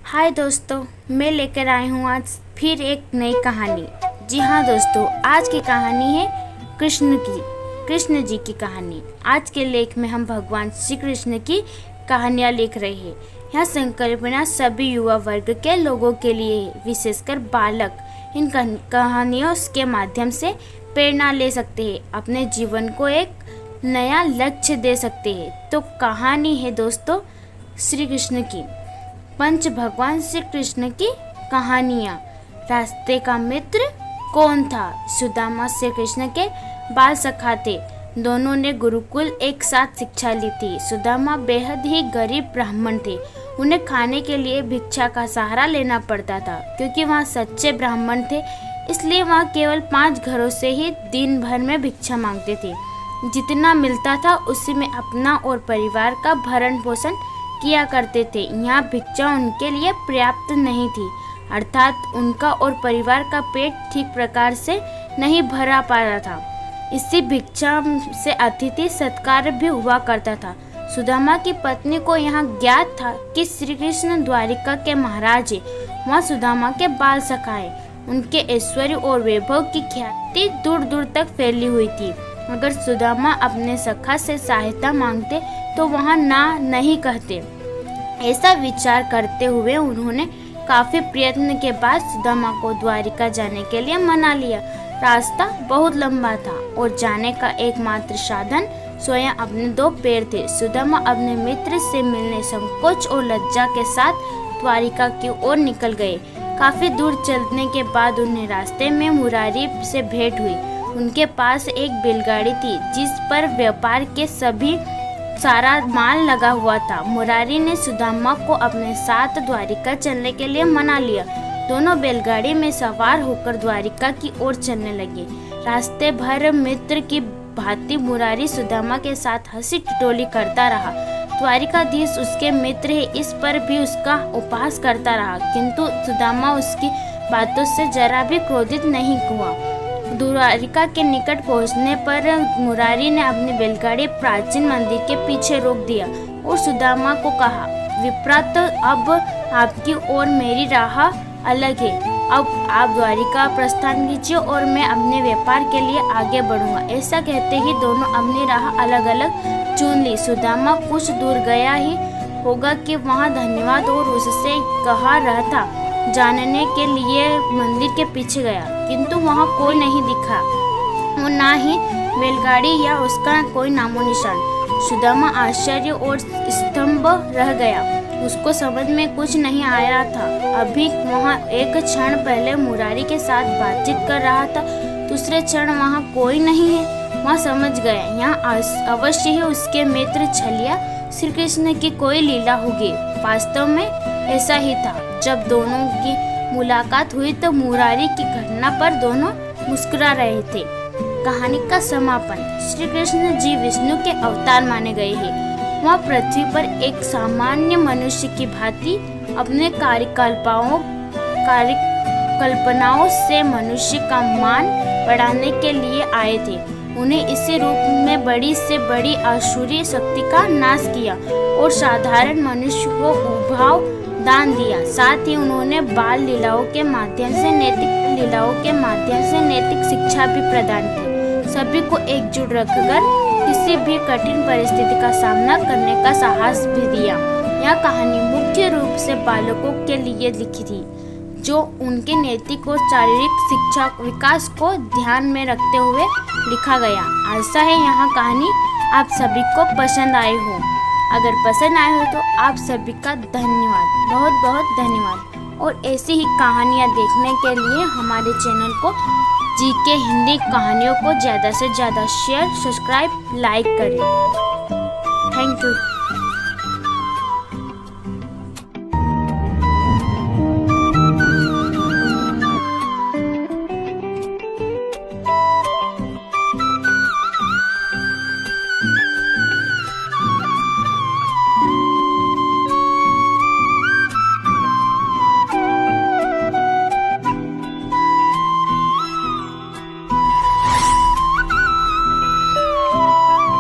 हाय दोस्तों, मैं लेकर आई हूँ आज फिर एक नई कहानी। जी हाँ दोस्तों, आज की कहानी है कृष्ण जी की कहानी। आज के लेख में हम भगवान श्री कृष्ण की कहानियाँ लिख रहे हैं। यह संकल्पना सभी युवा वर्ग के लोगों के लिए है, विशेषकर बालक इन कहानियों के माध्यम से प्रेरणा ले सकते हैं, अपने जीवन को एक नया लक्ष्य दे सकते हैं। तो कहानी है दोस्तों श्री कृष्ण की, पंच भगवान श्री कृष्ण की कहानियाँ। रास्ते का मित्र कौन था? सुदामा श्री कृष्ण के बाल सखा थे। दोनों ने गुरुकुल एक साथ शिक्षा ली थी। सुदामा बेहद ही गरीब ब्राह्मण थे। उन्हें खाने के लिए भिक्षा का सहारा लेना पड़ता था। क्योंकि वहाँ सच्चे ब्राह्मण थे, इसलिए वहाँ केवल 5 घरों से ही दिन भर में भिक्षा मांगते थे। जितना मिलता था उसी में अपना और परिवार का भरण पोषण किया करते थे। यहाँ भिक्षा उनके लिए पर्याप्त नहीं थी, अर्थात उनका और परिवार का पेट ठीक प्रकार से नहीं भरा पा रहा था। इसी भिक्षा से अतिथि सत्कार भी हुआ करता था। सुदामा की पत्नी को यहाँ ज्ञात था कि श्री कृष्ण द्वारिका के महाराज है। वहाँ सुदामा के बाल सखा है। उनके ऐश्वर्य और वैभव की ख्याति दूर दूर तक फैली हुई थी। अगर सुदामा अपने सखा से सहायता मांगते तो वहाँ ना नहीं कहते। ऐसा विचार करते हुए उन्होंने काफी प्रयत्न के बाद सुदामा को द्वारिका जाने के लिए मना लिया। रास्ता बहुत लंबा था और जाने का एकमात्र साधन स्वयं अपने 2 पैर थे। सुदामा अपने मित्र से मिलने संकोच और लज्जा के साथ द्वारिका की ओर निकल गए। काफी दूर चलने के बाद उन्हें रास्ते में मुरारी से भेंट हुई। उनके पास एक बैलगाड़ी थी जिस पर व्यापार के सारा माल लगा हुआ था। मुरारी ने सुदामा को अपने साथ द्वारिका चलने के लिए मना लिया। दोनों बैलगाड़ी में सवार होकर द्वारिका की ओर चलने लगे। रास्ते भर मित्र की भांति मुरारी सुदामा के साथ हंसी ठिठोली करता रहा। द्वारिकाधीश उसके मित्र है, इस पर भी उसका उपहास करता रहा, किंतु सुदामा उसकी बातों से जरा भी क्रोधित नहीं हुआ। द्वारिका के निकट पहुंचने पर मुरारी ने अपनी बैलगाड़ी प्राचीन मंदिर के पीछे रोक दिया और सुदामा को कहा, विप्रात, अब आपकी और मेरी राह अलग है। अब आप द्वारिका प्रस्थान कीजिए और मैं अपने व्यापार के लिए आगे बढ़ूंगा। ऐसा कहते ही दोनों अपनी राह अलग अलग चुन ली। सुदामा कुछ दूर गया ही होगा कि वहाँ धन्यवाद और उससे कहा रहता जानने के लिए मंदिर के पीछे गया, किंतु वहाँ कोई नहीं दिखा और ना ही बैलगाड़ी या उसका कोई नामो निशान। सुदामा आश्चर्य और स्तंभ रह गया। उसको समझ में कुछ नहीं आया था। अभी वहाँ एक क्षण पहले मुरारी के साथ बातचीत कर रहा था, दूसरे क्षण वहाँ कोई नहीं है। वहाँ समझ गया, यहाँ अवश्य ही उसके मित्र छलिया श्री कृष्ण की कोई लीला होगी। वास्तव में ऐसा ही था। जब दोनों की मुलाकात हुई तो मुरारी की घटना पर दोनों मुस्कुरा रहे थे। कहानी का समापन। श्री कृष्ण जी विष्णु के अवतार माने गए हैं। वह पृथ्वी पर एक सामान्य मनुष्य की भांति अपने कार्यकल्पनाओं से मनुष्य का मान बढ़ाने के लिए आए थे। उन्हें इसी रूप में बड़ी से बड़ी आसुरी शक्ति का नाश किया और साधारण मनुष्य को उभाव दान दिया। साथ ही उन्होंने बाल लीलाओं के माध्यम से नैतिक शिक्षा भी प्रदान की। सभी को एकजुट रखकर किसी भी कठिन परिस्थिति का सामना करने का साहस भी दिया। यह कहानी मुख्य रूप से बालकों के लिए लिखी थी, जो उनके नैतिक और शारीरिक शिक्षा विकास को ध्यान में रखते हुए लिखा गया। आशा है यह कहानी आप सभी को पसंद आई हो। अगर पसंद आए हो तो आप सभी का धन्यवाद, बहुत बहुत धन्यवाद। और ऐसी ही कहानियाँ देखने के लिए हमारे चैनल को जीके हिंदी कहानियों को ज़्यादा से ज़्यादा शेयर, सब्सक्राइब, लाइक करें। Thank you.